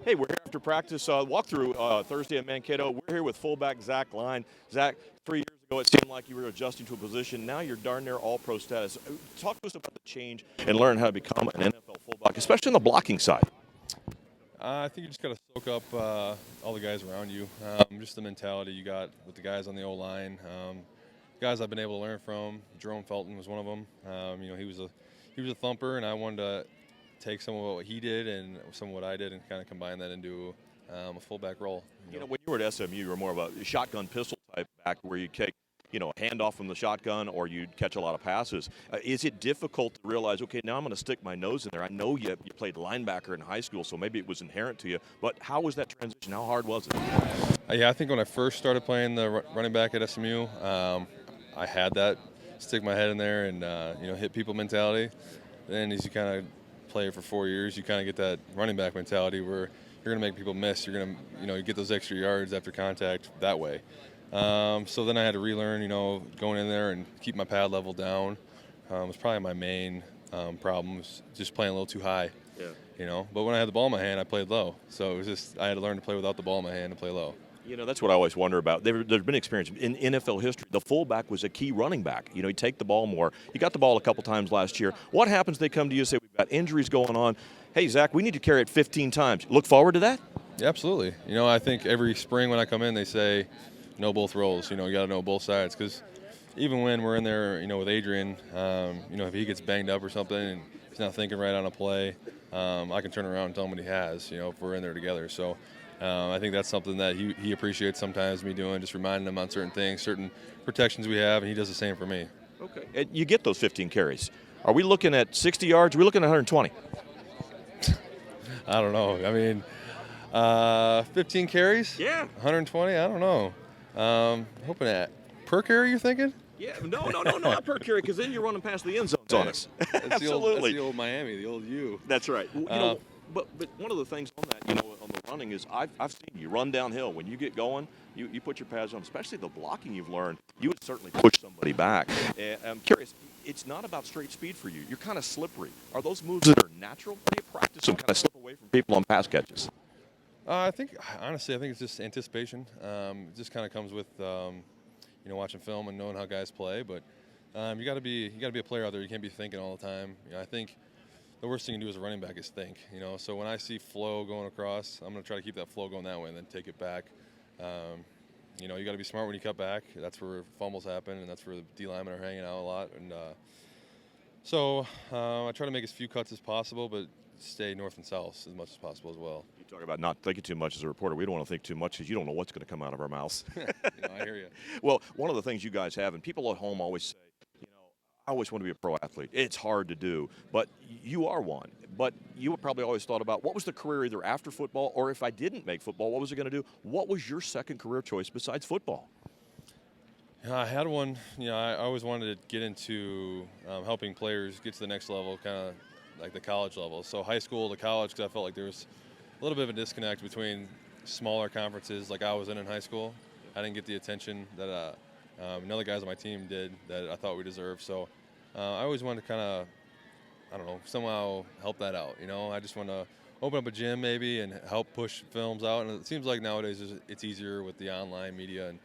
Hey, we're here after practice walkthrough Thursday at Mankato. We're here with fullback Zach Line. Zach, 3 years ago it seemed like you were adjusting to a position. Now you're darn near all-pro status. Talk to us about the change and learn how to become an NFL fullback, especially on the blocking side. I think you just got to soak up all the guys around you. Just the mentality you got with the guys on the O-line. Guys I've been able to learn from. Jerome Felton was one of them. He was a thumper, and I wanted to take some of what he did and some of what I did and kind of combine that into a fullback role. You know, when you were at SMU, you were more of a shotgun pistol type back where you take, a handoff from the shotgun or you'd catch a lot of passes. Is it difficult to realize, okay, now I'm going to stick my nose in there? I know you played linebacker in high school, so maybe it was inherent to you, but how was that transition? How hard was it? Yeah, I think when I first started playing the running back at SMU, I had that stick my head in there and, hit people mentality. Then as you kind of play for 4 years, you kind of get that running back mentality where you're going to make people miss. You're going to, you get those extra yards after contact that way. So then I had to relearn, going in there and keep my pad level down. Was probably my main problem, was just playing a little too high. Yeah. But when I had the ball in my hand, I played low. So it was just I had to learn to play without the ball in my hand and play low. That's what I always wonder about. There's been experience in NFL history. The fullback was a key running back. You take the ball more. You got the ball a couple times last year. What happens? They come to you and say, we've got injuries going on. Hey, Zach, we need to carry it 15 times. Look forward to that? Yeah, absolutely. I think every spring when I come in, they say, know both roles. You got to know both sides. Because even when we're in there, with Adrian, if he gets banged up or something and he's not thinking right on a play, I can turn around and tell him what he has, if we're in there together. So I think that's something that he appreciates sometimes me doing, just reminding him on certain things, certain protections we have, and he does the same for me. Okay. And you get those 15 carries. Are we looking at 60 yards? Are we looking at 120? I don't know. I mean, 15 carries? Yeah. 120? I don't know. Hoping at per carry, you're thinking? Yeah. No, not per carry, because then you're running past the end zones on us. Absolutely. That's the old Miami, the old U. That's right. But one of the things on that, on the running is I've seen you run downhill. When you get going, you put your pads on, especially the blocking you've learned. You would certainly push somebody back. And I'm curious, it's not about straight speed for you. You're kind of slippery. Are those moves that are natural? Or do you practice them kind of slip away from people on pass catches? I think it's just anticipation. It just kind of comes with, watching film and knowing how guys play. But you got to be a player out there. You can't be thinking all the time. I think the worst thing you can do as a running back is think. So when I see flow going across, I'm going to try to keep that flow going that way and then take it back. You got to be smart when you cut back. That's where fumbles happen, and that's where the D linemen are hanging out a lot. And so I try to make as few cuts as possible, but stay north and south as much as possible as well. You talk about not thinking too much as a reporter. We don't want to think too much because you don't know what's going to come out of our mouths. I hear you. Well, one of the things you guys have, and people at home always say, I always want to be a pro athlete. It's hard to do, but you are one. But you probably always thought about what was the career either after football, or if I didn't make football, what was it going to do? What was your second career choice besides football? I had one. I always wanted to get into helping players get to the next level, kind of like the college level. So high school to college, because I felt like there was a little bit of a disconnect between smaller conferences like I was in high school. I didn't get the attention that other guys on my team did that I thought we deserved. So I always wanted to kind of, somehow help that out. I just want to open up a gym maybe and help push films out. And it seems like nowadays it's easier with the online media and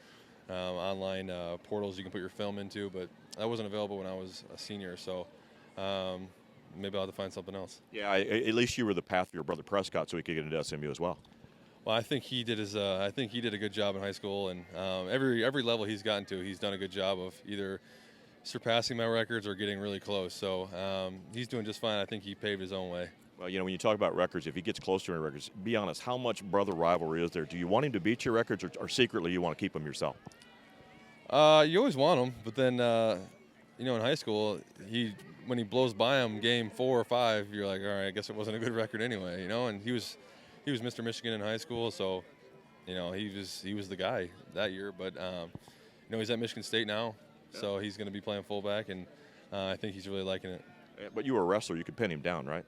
online portals you can put your film into. But that wasn't available when I was a senior. So maybe I'll have to find something else. Yeah, at least you were the path for your brother Prescott so he could get into SMU as well. Well, I think he did a good job in high school, and every level he's gotten to, he's done a good job of either surpassing my records or getting really close. So he's doing just fine. I think he paved his own way. Well, when you talk about records, if he gets close to your records, be honest, how much brother rivalry is there? Do you want him to beat your records, or secretly you want to keep them yourself? You always want him, but then in high school, when he blows by him game 4 or 5, you're like, all right, I guess it wasn't a good record anyway, And he was Mr. Michigan in high school, so he was the guy that year. But he's at Michigan State now, so he's going to be playing fullback, and I think he's really liking it. But you were a wrestler; you could pin him down, right?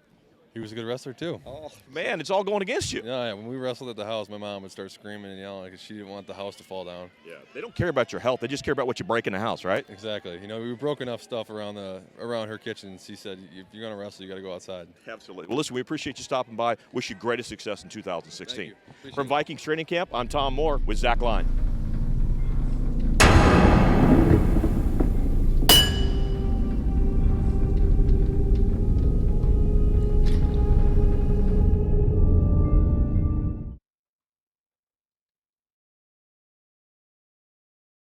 He was a good wrestler too. Oh man, it's all going against you. Yeah, when we wrestled at the house, my mom would start screaming and yelling because she didn't want the house to fall down. Yeah, they don't care about your health; they just care about what you break in the house, right? Exactly. We broke enough stuff around her kitchen. She said, "If you're gonna wrestle, you got to go outside." Absolutely. Well, listen, we appreciate you stopping by. Wish you greatest success in 2016. Thank you. Appreciate From it. Vikings Training Camp, I'm Tom Moore with Zach Line.